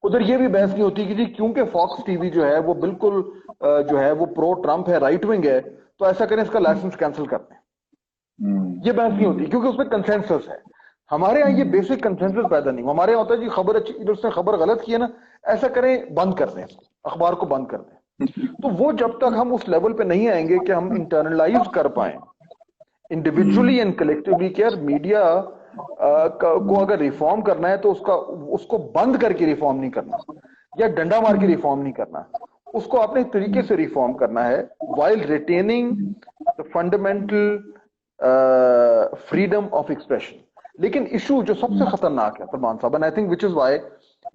उधर ये भी बहस नहीं होती कि जी क्योंकि फॉक्स टीवी जो है वो बिल्कुल जो है वो प्रो ट्रंप है, राइट विंग है, तो ऐसा करें इसका लाइसेंस कैंसिल कर दें। ये बहस नहीं होती क्योंकि उसमें कंसेंसस है। हमारे यहाँ ये बेसिक कंसेंसस पैदा नहीं हुआ। हमारे यहाँ होता है जी खबर अच्छी, उसने खबर गलत की है ना, ऐसा करें, बंद कर दें इसको, अखबार को बंद कर दें। तो वो जब तक हम उस लेवल पे नहीं आएंगे कि हम इंटरनलाइज कर पाए इंडिविजुअली एंड कलेक्टिवली कि यार मीडिया को अगर रिफॉर्म करना है तो उसको बंद करके रिफॉर्म नहीं करना या डंडा मार के रिफॉर्म नहीं करना, उसको अपने तरीके से रिफॉर्म करना है while retaining the fundamental freedom of expression. लेकिन इशू जो सबसे खतरनाक है सलमान साहब, and I think which is why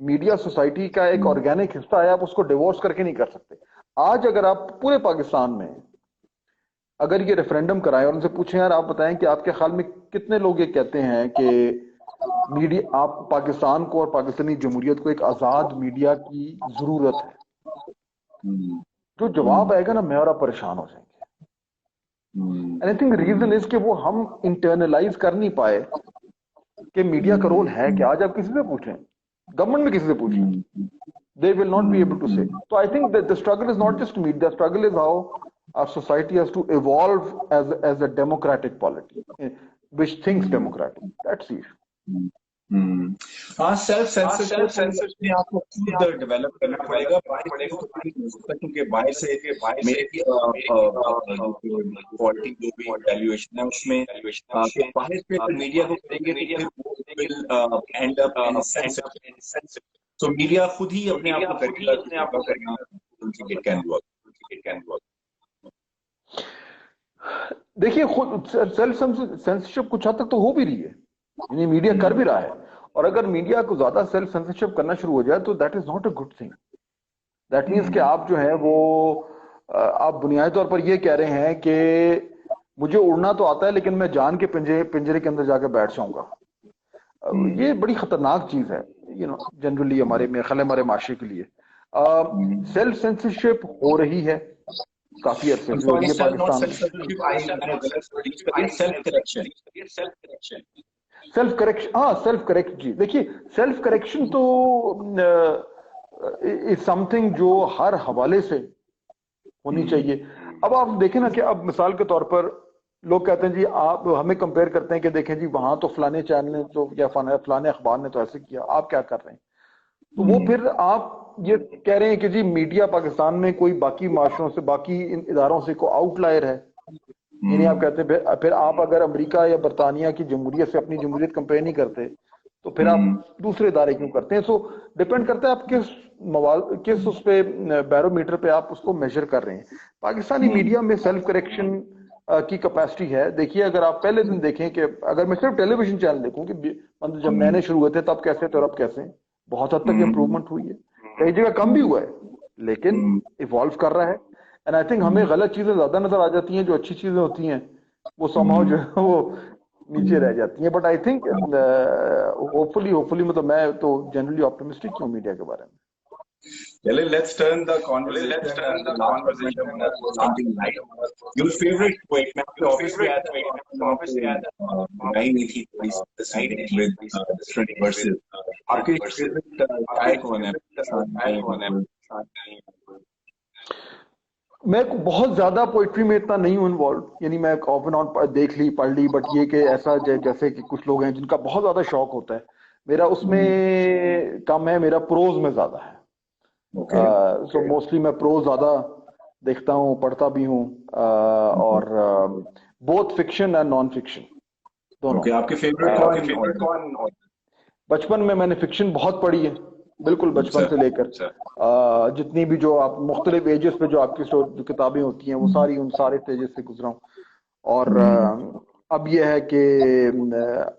media society का एक ऑर्गेनिक हिस्सा है, आप उसको डिवोर्स करके नहीं कर सकते। आज अगर आप पूरे पाकिस्तान में अगर ये रेफरेंडम कराएं और उनसे पूछें यार आप बताएं कि आपके ख्याल में कितने लोग ये कहते हैं कि मीडिया, आप पाकिस्तान को और पाकिस्तानी जमहूरियत को एक आजाद मीडिया की जरूरत है, जो जवाब आएगा ना मैं और आप परेशान हो जाएंगे। And I think reason is कि वो हम इंटरनलाइज कर नहीं पाए कि मीडिया का रोल है क्या। आज आप किसी से पूछें, गवर्नमेंट में किसी से पूछें, they will not be able to say. So I think that the struggle is not just media, the struggle is how our society has to evolve as a democratic polity, which thinks democratic. That's the issue. हाँ, self censorship में आपको खुद develop करना पड़ेगा, क्योंकि बाहर से मेरी क्वालिटी जो भी वैल्यूएशन है उसमें बाहर से मीडिया को करेंगे तो एंड अप इन सेंसरशिप। तो मीडिया खुद ही अपने आप को करेगा, इट कैन वर्क। देखिए खुद सेल्फ सेंसरशिप कुछ हद तक तो हो भी रही है, यानी मीडिया कर भी रहा है। और अगर मीडिया को ज्यादा सेल्फ सेंसरशिप करना शुरू हो जाए तो that is not a good thing. That means कि आप जो है वो आप बुनियादी तौर पर ये कह रहे हैं कि मुझे उड़ना तो आता है लेकिन मैं जान के पिंजरे के अंदर जाकर बैठ जाऊंगा। ये बड़ी खतरनाक चीज है, यू नो, जनरली हमारे मेरे ख्याल हमारे माशरे के लिए। सेल्फ सेंसरशिप हो रही है काफी अरसे से, और ये पाकिस्तान सेल्फ करेक्शन, हाँ सेल्फ करेक्ट जी। देखिए सेल्फ करेक्शन तो इज समथिंग जो हर हवाले से होनी चाहिए। अब आप देखें ना कि अब मिसाल के तौर पर लोग कहते हैं जी, आप हमें कंपेयर करते हैं कि देखें जी वहां तो फलाने चैनल ने तो या फलाने अखबार ने तो ऐसे किया, आप क्या कर रहे हैं। तो वो फिर आप ये कह रहे हैं कि जी मीडिया पाकिस्तान में कोई बाकी माशरों से, बाकी इन इदारों से को आउटलायर है। यानी आप कहते हैं फिर आप अगर अमेरिका या बरतानिया की जमहूरियत से अपनी जमहूरियत कंपेयर नहीं करते तो फिर आप दूसरे इदारे क्यों करते हैं। सो डिपेंड करता है आप किस उस पे बैरोमीटर पे आप उसको मेजर कर रहे हैं। पाकिस्तानी मीडिया में सेल्फ करेक्शन की कैपेसिटी है। देखिए अगर आप पहले दिन देखें कि अगर मैं सिर्फ टेलीविजन चैनल देखूं कि मतलब जब नए शुरू हुए थे तब कैसे थे और अब कैसे, बहुत हद तक इम्प्रूवमेंट हुई है, कई जगह कम भी हुआ है लेकिन इवॉल्व कर रहा है। एंड आई थिंक हमें गलत चीजें ज्यादा नजर आ जाती हैं, जो अच्छी चीजें होती हैं वो somehow जो है वो नीचे रह जाती हैं। बट आई थिंक होपफुली मतलब मैं तो जनरली ऑप्टिमिस्टिक हूँ मीडिया के बारे में। Let's turn the conversation to something light. Your favorite poet? मैं आपके ऑफिस में आया था, नहीं नहीं थी थोड़ी सी with different verses. आपके favorite गायक कौन है? मैं बहुत ज्यादा पोइट्री में इतना नहीं हूँ इन्वॉल्व, यानी मैं ऑफ एंड ऑन देख ली पढ़ ली, बट ये कि ऐसा जैसे कि कुछ लोग हैं जिनका बहुत ज्यादा शौक होता है, मेरा उसमें कम है, मेरा प्रोज में ज्यादा है। सो मोस्टली मैं प्रोज ज्यादा देखता हूँ, पढ़ता भी हूँ, और both fiction and non fiction दोनों। आपके फेवरेट कौन? बचपन में मैंने फिक्शन बहुत पढ़ी है, बिल्कुल बचपन से लेकर जितनी भी जो आप मुख्तलिफ एजेस पे जो आपकी जो किताबें होती हैं वो सारी उन सारे स्टेजेस से गुजरा हूँ। और अब ये है कि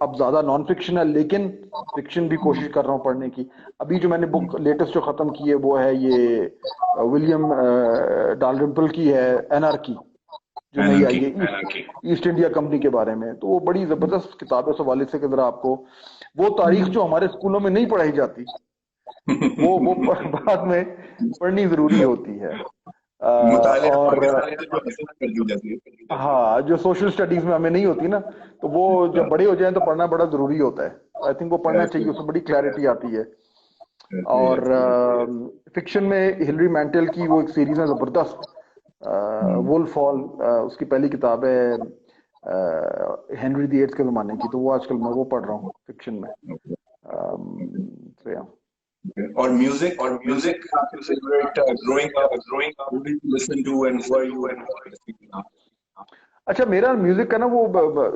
अब ज्यादा नॉन फिक्शन है लेकिन फिक्शन भी कोशिश कर रहा हूँ पढ़ने की। अभी जो मैंने बुक लेटेस्ट जो खत्म की है वो है ये विलियम डालरिम्पल की है, एनार्की, जो नई आई है ईस्ट इंडिया कंपनी के बारे में। तो वो बड़ी जबरदस्त किताब है उस हवाले से कि जरा आपको वो तारीख जो हमारे स्कूलों में नहीं पढ़ाई जाती वो बाद में पढ़नी जरूरी होती है। और हाँ, जो सोशल स्टडीज में हमें नहीं होती ना, तो वो जब बड़े हो जाएं तो पढ़ना बड़ा जरूरी होता है। आई थिंक वो पढ़ना चाहिए, उसमें बड़ी क्लैरिटी आती है। और फिक्शन में हिलरी मैंटेल की वो एक सीरीज है जबरदस्त, वुल्फ हॉल, उसकी पहली किताब है हेनरी VIII के ज़माने की, तो वो आजकल मैं वो पढ़ रहा हूँ फिक्शन में। so yeah. और म्यूजिक आपके favourite growing up who did you listen to and who are you listening to now? अच्छा, मेरा म्यूजिक का ना वो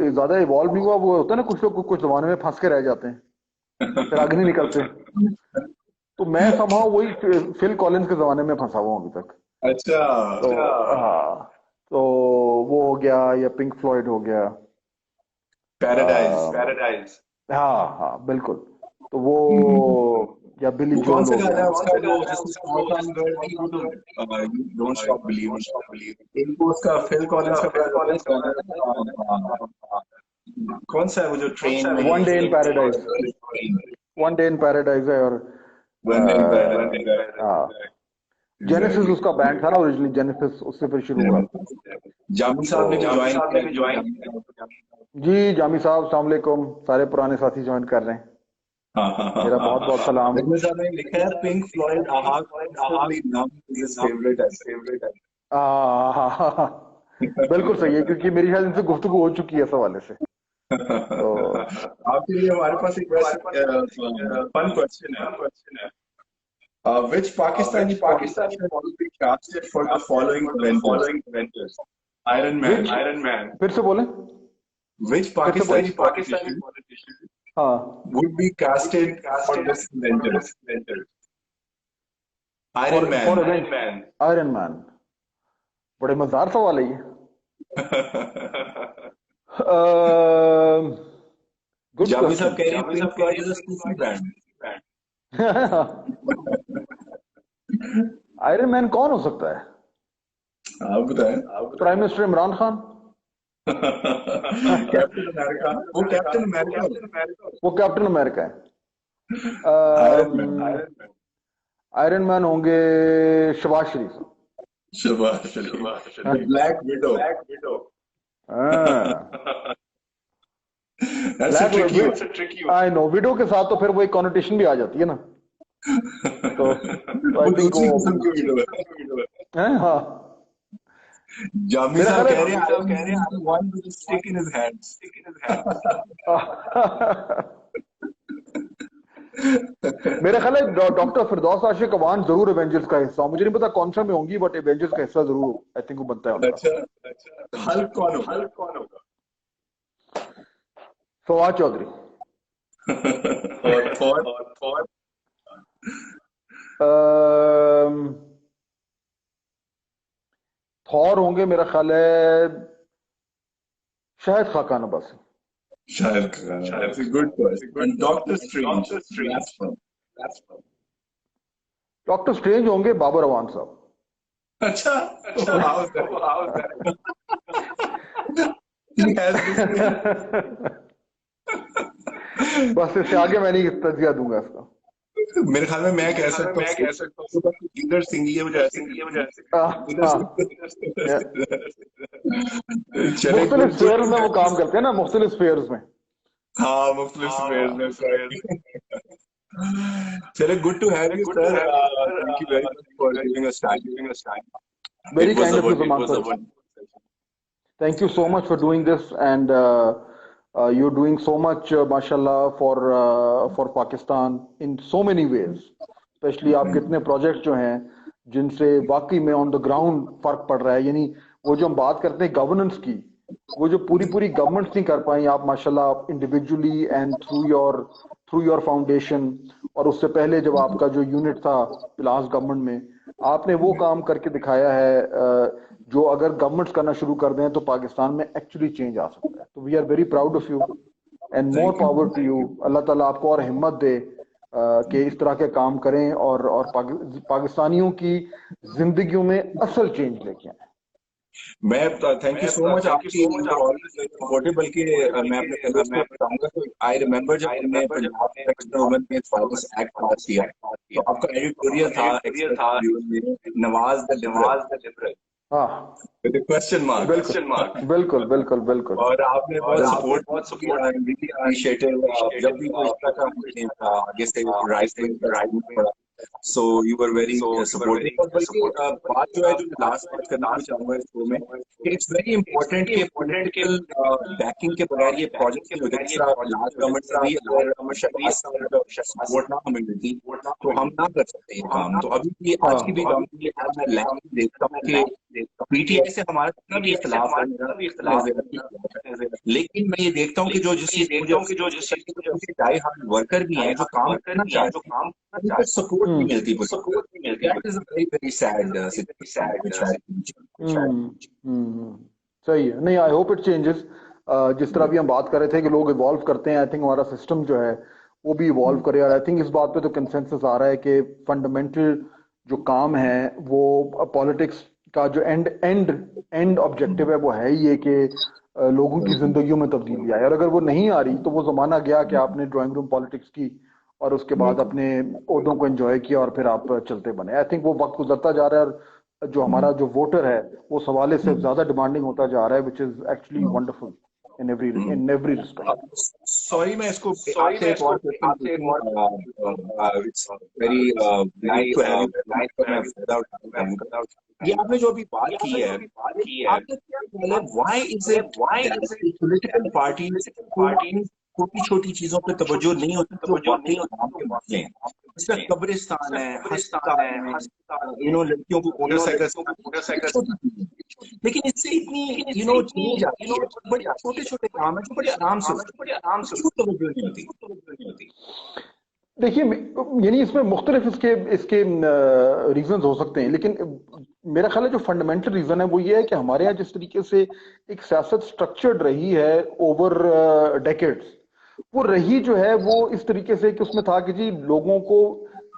ज्यादा इवॉल्व नहीं हुआ। वो होता है ना, कुछ लोग कुछ जमाने में फंस के रह जाते हैं, फिर आगे नहीं निकलते। तो मैं समहाउ वही फिल कॉलिंस के जमाने में फंसा हुआ हूं अभी तक। अच्छा तो हाँ, तो वो हो गया, या पिंक फ्लॉयड हो गया, पैराडाइज हाँ हाँ बिल्कुल। तो वो या बिली वो कौन जोल सा हो गाना गया। है उसका जो जिसमें स्मॉल टाउन गर्ल नहीं वो तो डोंट स्टॉप बिलीविंग इनको उसका फिल कॉलिंस का बड़ा जबरदस्त गाना है। कौन सा है वो जो ट्रेन में one day in paradise, one day in paradise है। और जेनेसिस उसका बैंड था ना ओरिजिनली, जेनेसिस उससे फिर शुरू हुआ। जामी साहब ने भी ज्वाइन किया। जी जामी साहब, अस्सलाम वालेकुम। सारे पुराने साथी ज्वाइन कर रहे हैं, मेरा बहुत बहुत सलाम। साहब ने लिखा है पिंक फ्लॉयड फेवरेट है। बिल्कुल सही है, क्योंकि मेरी शायद इनसे गुफ्तगू हो चुकी है इस हवाले से। तो आपके लिए हमारे पास एक फन क्वेश्चन है। Which Pakistani will be casted for the following Avengers? Iron Man. फिर से बोले। Which Pakistani politician would be casted for this Avengers? Iron Man. Iron man, बड़े मजेदार सवाल है ये। जामी साहब कह रहे हैं Pink Floyd is a Sufi band. Iron Man कौन हो सकता है? आप बताएं। Prime minister Imran Khan. Captain America. वो कैप्टन अमेरिका है। आयरन मैन होंगे Shahbaz Sharif. Black Widow. I know, widow के साथ तो फिर वो एक कॉनोटेशन भी आ जाती है ना। तो आई थिंक वो हाँ, जामी साहब कह रहे हैं one with a stick in his hands. मेरा ख्याल है डॉक्टर फिरदौस आशिक अवान जरूर एवेंजर्स का हिस्सा, मुझे नहीं पता कौन सा में होंगी, बट एवेंजर्स का हिस्सा जरूर आई थिंक वो बनता है उनका। अच्छा, हल्क कौन होगा? फवाद चौधरी। और थॉर होंगे मेरा ख्याल है शायद Khaqan Abbasi. Good question. Doctor strange होंगे बाबर अवान साहब। अच्छा बस इससे आगे मैं नहीं तजिया दूंगा इसका। मेरे ख्याल में मैं कह सकता हूँ इंदर सिंह, ये मुझे मुख्तलिफ स्फीयर्स में वो काम करते हैं ना, मुख्तलिफ स्फीयर्स में। हाँ, मुख्तलिफ स्फीयर्स में। चलिए, good to have you sir. Thank you very much for giving us time. Very kind of you, Zaman sir. Thank you so much for doing this, and you're doing so much, mashallah, for Pakistan in so many ways. Especially आप कितने project जो हैं जिनसे वाकई में on the ground फर्क पड़ रहा है। यानी वो जो हम बात करते हैं गवर्नेंस की, वो जो पूरी गवर्नमेंट्स नहीं कर पाई, आप माशाल्लाह individually and through your foundation, और उससे पहले जब आपका जो यूनिट था लास्ट गवर्नमेंट में, आपने वो काम करके दिखाया है जो अगर गवर्नमेंट्स करना शुरू कर दें तो पाकिस्तान में एक्चुअली चेंज आ सकता है। तो we are very proud of you and more power to you. Allah ताला आपको और हिम्मत दे कि इस तरह के काम करें और पाकिस्तानियों की जिंदगियों में असल चेंज लेके आए। मैं थैंक यू सो मच आपकी सपोर्टिव। बल्कि मैं अपने बताऊंगा तो आई रिमेम्बर जब हमने पंजाब में फाइनेंस एक्ट पास किया तो आपका एडिटोरियल था Nawaz the liberal. Question mark. बिल्कुल। और आपने बहुत सपोर्ट इनिशिएटिव जब भी कोई इस तरह का आगे से right So you were very supportive. और बल्कि बात जो है जो लास्ट बात करना भी चाहूंगा इस शो में कि इट्स वेरी इंपॉर्टेंट कि पॉलिटिकल बैकिंग के बगैर ये प्रोजेक्ट नहीं होते। जिस तरह लास्ट गवर्नमेंट से भी अगर शहबाज सपोर्ट ना हमें मिलती तो हम ना कर सकते ये काम। तो अभी भी आज की भी गवर्नमेंट मैं लैंड देखता हूँ कि पीटीआई से हमारा कितना भी इख्तलाफ है, लेकिन मैं ये देखता हूँ कि जो जिस डाई हार्ड वर्कर भी हैं जो काम करना चाहते हैं उनको सपोर्ट नहीं मिलती। That is a very very sad सही है। नहीं, आई होप इट चेंजेस। जिस तरह भी हम बात कर रहे थे कि लोग इवॉल्व करते हैं, आई थिंक हमारा सिस्टम जो है वो भी इवॉल्व करे। और आई थिंक इस बात पे तो कंसेंसस आ रहा है कि फंडामेंटल जो काम है वो पॉलिटिक्स का जो एंड ऑब्जेक्टिव है वो है ही ये कि लोगों की जिंदगियों में तब्दीली आए। और अगर वो नहीं आ रही तो वो जमाना गया कि आपने ड्राइंग रूम पॉलिटिक्स की और उसके बाद अपने ओहदों को एंजॉय किया और फिर आप चलते बने। आई थिंक वो वक्त गुजरता जा रहा है और जो हमारा जो वोटर है वो सवाले से ज्यादा डिमांडिंग होता जा रहा है, which is actually wonderful in every respect. Sorry, मैं इसको आपसे एक और it's very nice to have without ये आपने जो अभी बात की है आपका क्या ख्याल है why is it political parties छोटी छोटी चीजों पे तवज्जो नहीं होती जो वाकई काम के मसले हैं। इसका कब्रिस्तान है, अस्पताल है, लड़कियों को मोटरसाइकिल, लेकिन इससे इतनी चेंज आती है। बड़े छोटे छोटे काम है जो बड़े आराम से क्यों तवज्जो नहीं होती? देखिए, यानी इसमें मुख्तलिफ इसके रीजंस हो सकते हैं, लेकिन मेरा ख्याल है जो फंडामेंटल रीजन है वो ये है कि हमारे यहाँ जिस तरीके से एक सियासत स्ट्रक्चर्ड रही है ओवर डेकेड्स, वो रही जो है वो इस तरीके से कि उसमें था कि जी लोगों को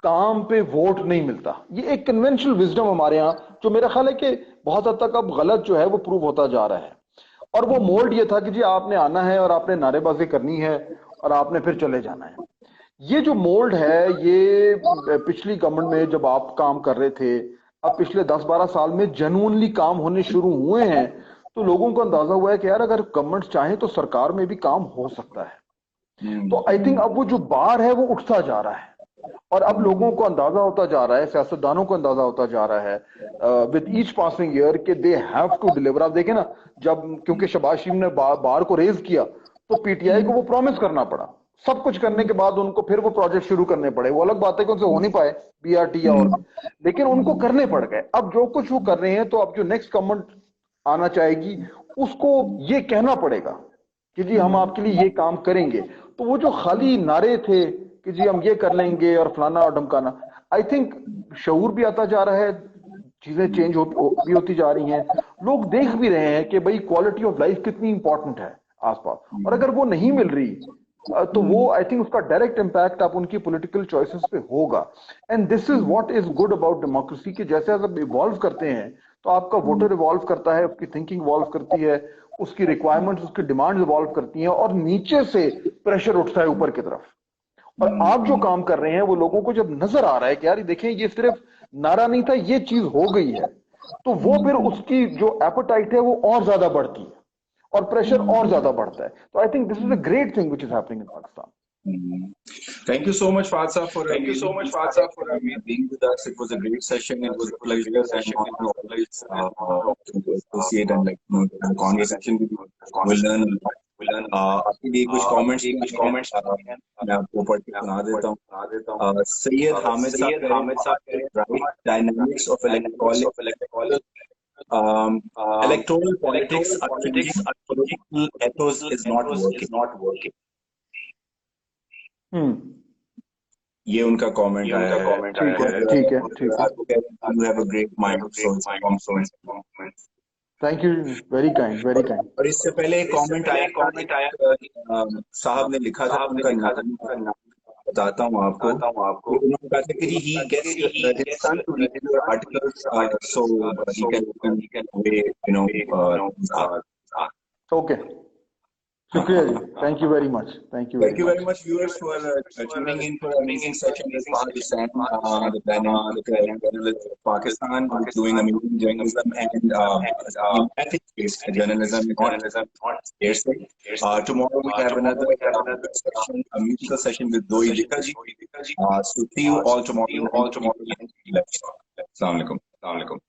काम पे वोट नहीं मिलता। ये एक कन्वेंशनल विजडम हमारे यहाँ जो मेरा ख्याल है कि बहुत हद तक अब गलत जो है वो प्रूव होता जा रहा है। और वो मोल्ड ये था कि जी आपने आना है और आपने नारेबाजी करनी है और आपने फिर चले जाना है। ये जो मोल्ड है ये पिछली गवर्नमेंट में जब आप काम कर रहे थे, अब पिछले 10-12 साल में जेन्युइनली काम होने शुरू हुए हैं तो लोगों को अंदाजा हुआ है कि यार अगर गवर्नमेंट चाहे तो सरकार में भी काम हो सकता है। तो आई थिंक अब वो जो बार है वो उठता जा रहा है और अब लोगों को अंदाजा होता जा रहा है, सियासतदानों को अंदाजा होता जा रहा है विद ईच पासिंग ईयर कि दे हैव टू डिलीवर। आप देखें ना, जब क्योंकि शहबाज शरीफ ने बार को रेज किया तो पीटीआई को वो प्रॉमिस करना पड़ा। सब कुछ करने के बाद उनको फिर वो प्रोजेक्ट शुरू करने पड़े। वो अलग बात है कि उनसे हो नहीं पाए बीआरटी और, लेकिन उनको करने पड़ गए। अब जो कुछ वो कर रहे हैं तो अब जो नेक्स्ट गवर्नमेंट आना चाहेगी उसको ये कहना पड़ेगा कि जी हम आपके लिए ये काम करेंगे। तो वो जो खाली नारे थे कि जी हम ये कर लेंगे और फलाना और ढमकाना, आई थिंक शऊर भी आता जा रहा है, चीजें चेंज भी होती जा रही हैं। लोग देख भी रहे हैं कि भाई क्वालिटी ऑफ लाइफ कितनी इंपॉर्टेंट है आसपास, और अगर वो नहीं मिल रही तो वो आई थिंक उसका डायरेक्ट इम्पैक्ट आप उनकी पॉलिटिकल चॉइसेस पे होगा। And this is what is good about democracy कि जैसे आप इवॉल्व करते हैं तो आपका वोटर इवॉल्व करता है, उसकी थिंकिंग इवॉल्व करती है, उसकी रिक्वायरमेंट्स उसकी डिमांड्स इवॉल्व करती हैं और नीचे से प्रेशर उठता है ऊपर की तरफ। और आप जो काम कर रहे हैं वो लोगों को जब नजर आ रहा है कि यार देखें ये सिर्फ नारा नहीं था, ये चीज हो गई है, तो वो फिर उसकी जो एपेटाइट है वो और ज्यादा बढ़ती है और प्रेशर और ज्यादा बढ़ता है। तो I think this is a great thing which is happening in Pakistan. Thank you so much, Fadza, for being with us. It was a great session. It was a pleasure and always to associate and have a conversation with you. We'll learn. आपके लिए कुछ comments मैं आपको पढ़ के सुना देता हूँ। सैयद हामिद साहब, right dynamics of electoral electoral politics are changing. Political ethos is not working. ये उनका कमेंट आया है। ठीक है। You have a great mind, so thank you, very kind. और इससे पहले एक कमेंट आया साहब ने लिखा था, उनका नाम बताता हूँ आपको। उन्होंने कहा था कि he gets his son to read your articles so he can okay। शुक्रिया जी, thank you very much, thank you Thank you very very much, viewers, for tuning in for an amazing session with Fahad Hussain, the dynamic journalist of Pakistan, who's doing amazing journalism and ethics-based journalism, not hearsay. Tomorrow we have another session, a musical session with Doi Dikaji. So see you all tomorrow. Let's talk. Assalamu alaikum.